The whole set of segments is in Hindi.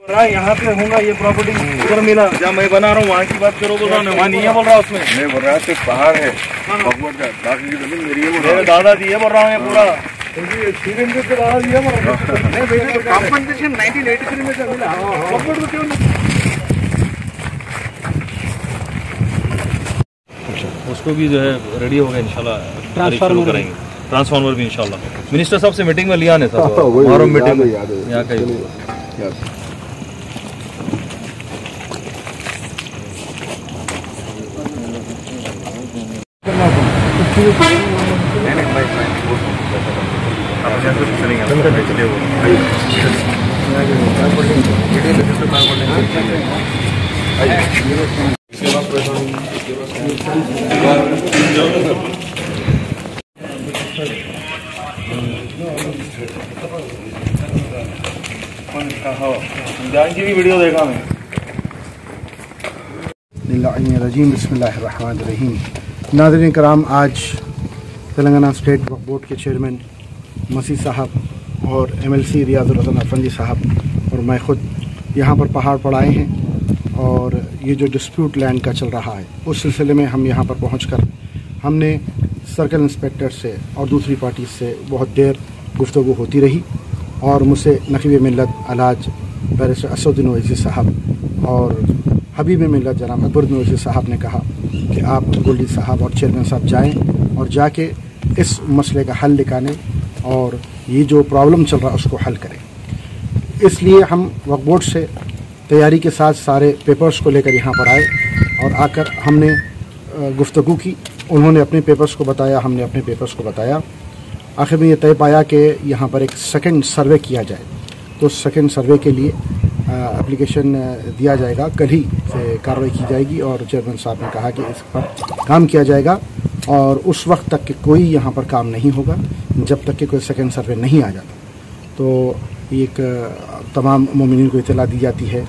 यहाँ पे होगा ये प्रॉपर्टी उधर मिला जहाँ मैं बना रहा हूँ वहाँ की बात करो बोल रहा हूँ, वहाँ नहीं है बोल रहा उसमें। मैं बोल रहा है पहाड़ है भगवत का बाकी की जमीन मेरी है, मेरे दादाजी है बोल रहा हूँ ये पूरा कॉम्पनसेशन 1983 में मिला। उसको भी जो है रेडी हो गया इंशाल्लाह, ट्रांसफार्मर करेंगे, ट्रांसफार्मर भी इंशाल्लाह। मिनिस्टर साहब से मीटिंग में लिया ने था मीटिंग में यहाँ का की भी वीडियो देखा मैं। बिस्मिल्लाहिर्रहमानिर्रहीम। नाज़रीन कराम, आज तेलंगाना स्टेट वक्फ बोर्ड के चेयरमैन मसी साहब और MLC रियाजुल हसन अफंदी साहब और मैं ख़ुद यहाँ पर पहाड़ पर आए हैं और ये जो डिस्प्यूट लैंड का चल रहा है उस सिलसिले में हम यहाँ पर पहुँचकर हमने सर्कल इंस्पेक्टर से और दूसरी पार्टी से बहुत देर गुफ्तगू होती रही और मुझसे नकीब मिल्लत अलाज बैरिस्टर असदुद्दीन ओवैसी साहब और हबीब मिल्लत जनाब अकबरुद्दीन ओवैसी साहब ने कहा कि आप गोल्डी साहब और चेयरमैन साहब जाएं और जाके इस मसले का हल निकालें और ये जो प्रॉब्लम चल रहा है उसको हल करें। इसलिए हम वक्फ बोर्ड से तैयारी के साथ सारे पेपर्स को लेकर यहाँ पर आए और आकर हमने गुफ्तगू की। उन्होंने अपने पेपर्स को बताया, हमने अपने पेपर्स को बताया। आखिर में ये तय पाया कि यहाँ पर एक सेकंड सर्वे किया जाए। तो सेकंड सर्वे के लिए एप्लीकेशन दिया जाएगा, कल ही से कार्रवाई की जाएगी और चेयरमैन साहब ने कहा कि इस पर काम किया जाएगा और उस वक्त तक कि कोई यहाँ पर काम नहीं होगा जब तक कि कोई सेकंड सर्वे नहीं आ जाता। तो एक तमाम मोमिनीन को इत्तला दी जाती है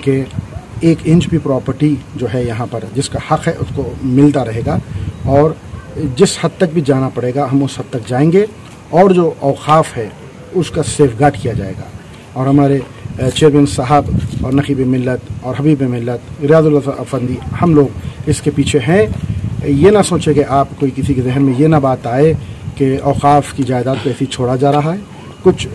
कि 1 इंच भी प्रॉपर्टी जो है यहाँ पर जिसका हक़ है उसको मिलता रहेगा और जिस हद तक भी जाना पड़ेगा हम उस हद तक जाएंगे और जो औक़ाफ़ है उसका सेफगार्ड किया जाएगा। और हमारे चेयरमैन साहब और नकीब मिल्लत और हबीब मिल्लत रियाजुल हसन अफंदी हम लोग इसके पीछे हैं। ये ना सोचे कि आप कोई किसी के जहन में ये ना बात आए कि औक़ाफ़ की जायदाद को ऐसे ही छोड़ा जा रहा है। कुछ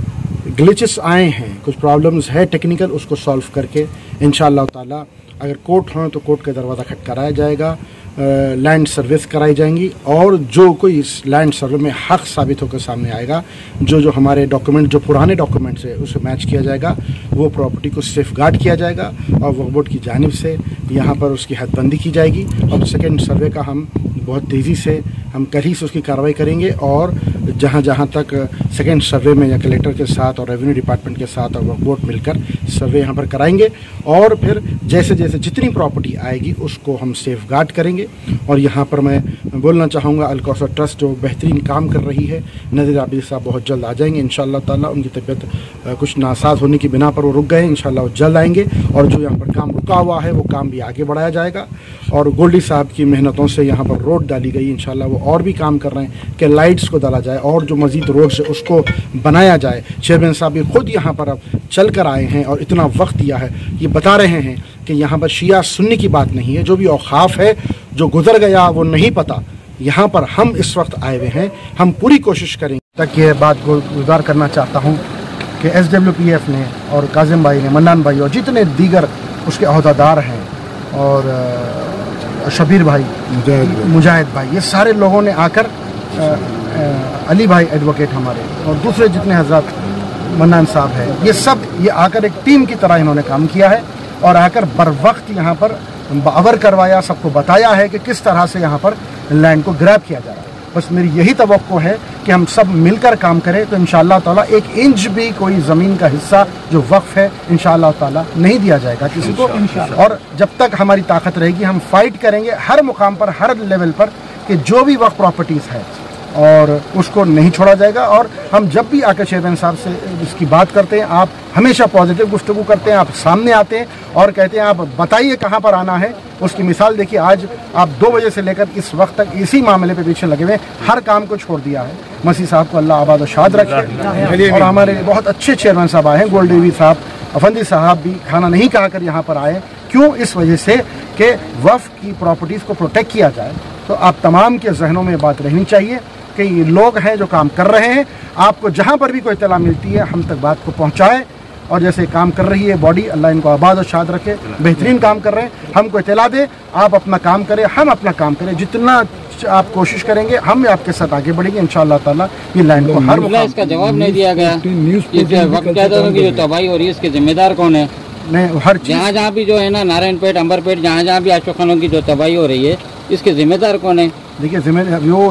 ग्लिचेस आए हैं, कुछ प्रॉब्लम्स है टेक्निकल, उसको सॉल्व करके इंशाअल्लाह ताला अगर कोर्ट हो तो कोर्ट का दरवाज़ा खटखटाया जाएगा, लैंड सर्विस कराई जाएंगी और जो कोई इस लैंड सर्वे में हक़ साबित होकर सामने आएगा, जो हमारे डॉक्यूमेंट जो पुराने डॉक्यूमेंट्स है उसे मैच किया जाएगा, वो प्रॉपर्टी को सेफगार्ड किया जाएगा और वक्फ बोर्ड की जानिब से यहाँ पर उसकी हदबंदी की जाएगी। और सेकंड सर्वे का हम बहुत तेज़ी से हम कल ही से उसकी कार्रवाई करेंगे और जहाँ तक सेकंड सर्वे में या कलेक्टर के साथ और रेवेन्यू डिपार्टमेंट के साथ और वक्फ बोर्ड मिलकर सर्वे यहाँ पर कराएंगे और फिर जैसे जैसे जितनी प्रॉपर्टी आएगी उसको हम सेफगार्ड करेंगे। और यहाँ पर मैं बोलना चाहूँगा अल कौसर ट्रस्ट जो बेहतरीन काम कर रही है, नज़ीर आबिद साहब बहुत जल्द आ जाएंगे इंशाअल्लाह ताला। उनकी तबीयत कुछ नासाज होने की बिना पर वो रुक गए, इंशाअल्लाह वो जल्द आएंगे और जो यहाँ पर काम रुका हुआ है वो काम भी आगे बढ़ाया जाएगा। और गोल्डी साहब की मेहनतों से यहाँ पर रोड डाली गई, इंशाअल्लाह वो और भी काम कर रहे हैं कि लाइट्स को डाला जाए और जो मज़ीद रोड से उसको बनाया जाए। चेयरमैन साहब भी खुद यहाँ पर अब चल कर आए हैं और इतना वक्त दिया है, ये बता रहे हैं कि यहाँ पर शिया सुन्नी की बात नहीं है, जो भी औक़ाफ़ है जो गुजर गया वो नहीं पता। यहाँ पर हम इस वक्त आए हुए हैं, हम पूरी कोशिश करेंगे। तक ये बात गुज़ार करना चाहता हूँ कि SWPF ने और काजिम भाई ने, मन्नान भाई और जितने दीगर उसके अहदेदार हैं और शबीर भाई, मुजाहिद भाई, ये सारे लोगों ने आकर अली भाई एडवोकेट हमारे और दूसरे जितने हजरत, मन्नान साहब है, ये सब ये आकर एक टीम की तरह इन्होंने काम किया है और आकर बर वक्त यहाँ पर बावर करवाया, सबको बताया है कि किस तरह से यहाँ पर लैंड को ग्रैब किया जा रहा है। बस मेरी यही तवक्को है कि हम सब मिलकर काम करें तो इंशाअल्लाह ताला 1 इंच भी कोई ज़मीन का हिस्सा जो वक्फ है इंशाअल्लाह ताला नहीं दिया जाएगा किसी को। और जब तक हमारी ताकत रहेगी हम फाइट करेंगे हर मुकाम पर, हर लेवल पर कि जो भी वक्फ प्रॉपर्टीज़ है और उसको नहीं छोड़ा जाएगा। और हम जब भी आकर चेयरमैन साहब से इसकी बात करते हैं, आप हमेशा पॉजिटिव गुफ्तगू करते हैं, आप सामने आते हैं और कहते हैं आप बताइए कहाँ पर आना है। उसकी मिसाल देखिए, आज आप 2 बजे से लेकर इस वक्त तक इसी मामले पे पीछे लगे हुए, हर काम को छोड़ दिया है। मसीह साहब को अल्लाह आबाद और शाद रखे। और हमारे बहुत अच्छे चेयरमैन साहब आए हैं, गोल्डी साहब अफंदी साहब भी खाना नहीं खाकर यहाँ पर आए। क्यों? इस वजह से कि वफ़ की प्रॉपर्टीज़ को प्रोटेक्ट किया जाए। तो आप तमाम के जहनों में बात रहनी चाहिए कि ये लोग हैं जो काम कर रहे हैं। आपको जहाँ पर भी कोई इत्तला मिलती है हम तक बात को पहुँचाए, और जैसे काम कर रही है बॉडी, अल्लाह इनको आबाद और शाद रखे, बेहतरीन काम कर रहे हैं। हमको इत्तला दे, आप अपना काम करें, हम अपना काम करें। जितना आप कोशिश करेंगे हम आपके साथ आगे बढ़ेंगे इंशाअल्लाह ताला। ये लाइन को हर इसका जवाब नहीं दिया गया। जो तबाही हो रही है इसके जिम्मेदार कौन है? नहीं, हर चीज जहाँ भी जो है ना, नारायणपेट, अंबरपेट, जहाँ भी अशोक खानों की जो तबाही हो रही है इसके जिम्मेदार कौन है? देखिए,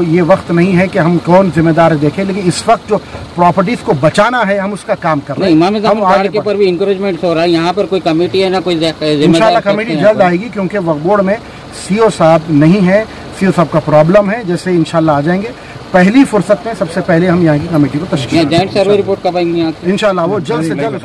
ये वक्त नहीं है कि हम कौन जिम्मेदार देखें, लेकिन इस वक्त जो प्रॉपर्टीज को बचाना है हम उसका काम कर रहे हैं। इमाम ज़मान के ऊपर भी इंकरेजमेंट हो रहा है। यहाँ पर कोई कमेटी है ना, कोई इंशाल्लाह कमेटी जल्द आएगी, क्योंकि वक्फ बोर्ड में सीओ साहब नहीं है, सीओ साहब का प्रॉब्लम है। जैसे इंशाल्लाह आ जाएंगे, पहली फुर्सत में सबसे पहले हम यहाँ की कमेटी को तश्कील जॉइंट सर्वे रिपोर्ट कब आएंगी? इंशाल्लाह वो जल्द से जल्द।